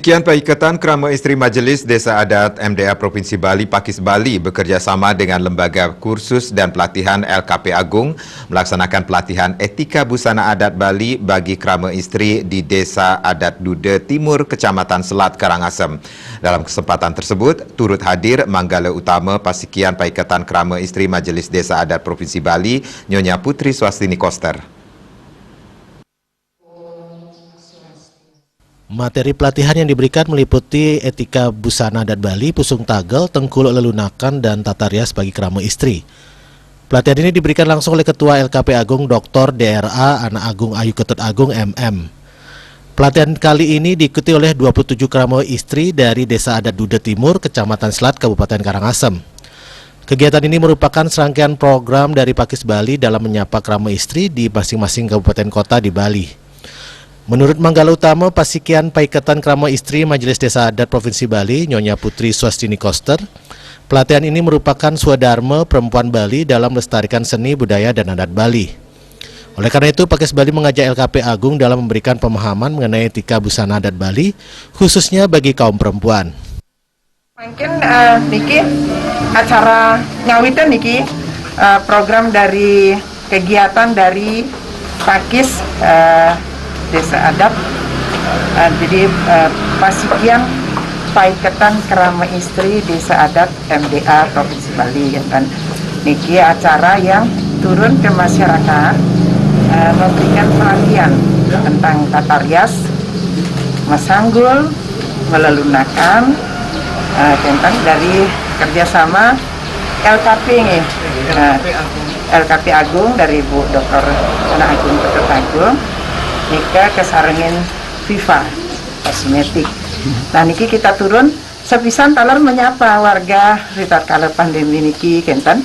Pasikian Paikatan Krama Isteri Majelis Desa Adat MDA Provinsi Bali Pakis Bali bekerjasama dengan Lembaga Kursus dan Pelatihan LKP Agung melaksanakan pelatihan etika busana adat Bali bagi krama istri di Desa Adat Dude Timur, Kecamatan Selat, Karangasem. Dalam kesempatan tersebut, turut hadir Manggala Utama Pasikian Paikatan Krama Isteri Majelis Desa Adat Provinsi Bali, Nyonya Putri Swastini Koster. Materi pelatihan yang diberikan meliputi etika busana adat Bali, pusung tagel, tengkuluk lelunakan, dan tata rias bagi krama istri. Pelatihan ini diberikan langsung oleh Ketua LKP Agung Dr. DRA Anak Agung Ayu Ketut Agung MM. Pelatihan kali ini diikuti oleh 27 krama istri dari Desa Adat Dude Timur, Kecamatan Selat, Kabupaten Karangasem. Kegiatan ini merupakan serangkaian program dari Pakis Bali dalam menyapa krama istri di masing-masing kabupaten kota di Bali. Menurut Manggala Utama Pasikian Paikatan Krama Istri Majelis Desa Adat Provinsi Bali, Nyonya Putri Swastini Koster, pelatihan ini merupakan swadharma perempuan Bali dalam melestarikan seni, budaya, dan adat Bali. Oleh karena itu, Pakis Bali mengajak LKP Agung dalam memberikan pemahaman mengenai etika busana adat Bali, khususnya bagi kaum perempuan. Mungkin niki acara ngawitan niki program dari kegiatan dari Pakis Desa Adat, jadi Pasikian Paikatan Krama Istri Desa Adat MDA Provinsi Bali, ya kan. Niki acara yang turun ke masyarakat, memberikan pelatihan tentang tata rias, masanggul, melelunakan, tentang dari kerjasama LKP nih, LKP Agung dari Bu Dr. Anak Agung Ketut Agung. Nika kesarengin Viva kosmetik. Nah niki kita turun sepisan talar menyapa warga ritat kala pandemi niki kenten,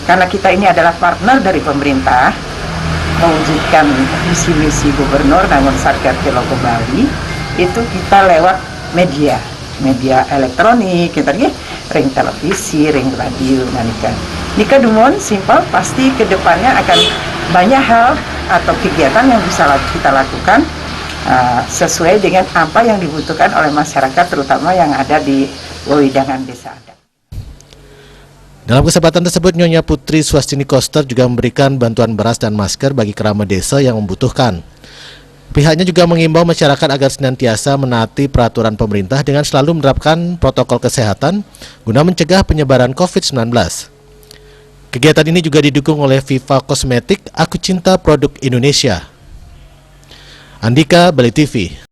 karena kita ini adalah partner dari pemerintah mewujudkan visi misi gubernur namun Satgas Logo Bali, itu kita lewat media elektronik, kita ring televisi, ring radio. Nah nika dumon simpel, pasti kedepannya akan banyak hal atau kegiatan yang bisa kita lakukan sesuai dengan apa yang dibutuhkan oleh masyarakat, terutama yang ada di wewidangan desa adat. Dalam kesempatan tersebut, Nyonya Putri Swastini Koster juga memberikan bantuan beras dan masker bagi krama desa yang membutuhkan. Pihaknya juga mengimbau masyarakat agar senantiasa menaati peraturan pemerintah dengan selalu menerapkan protokol kesehatan guna mencegah penyebaran COVID-19. Kegiatan ini juga didukung oleh Viva Kosmetik, Aku Cinta Produk Indonesia. Andika, Bali TV.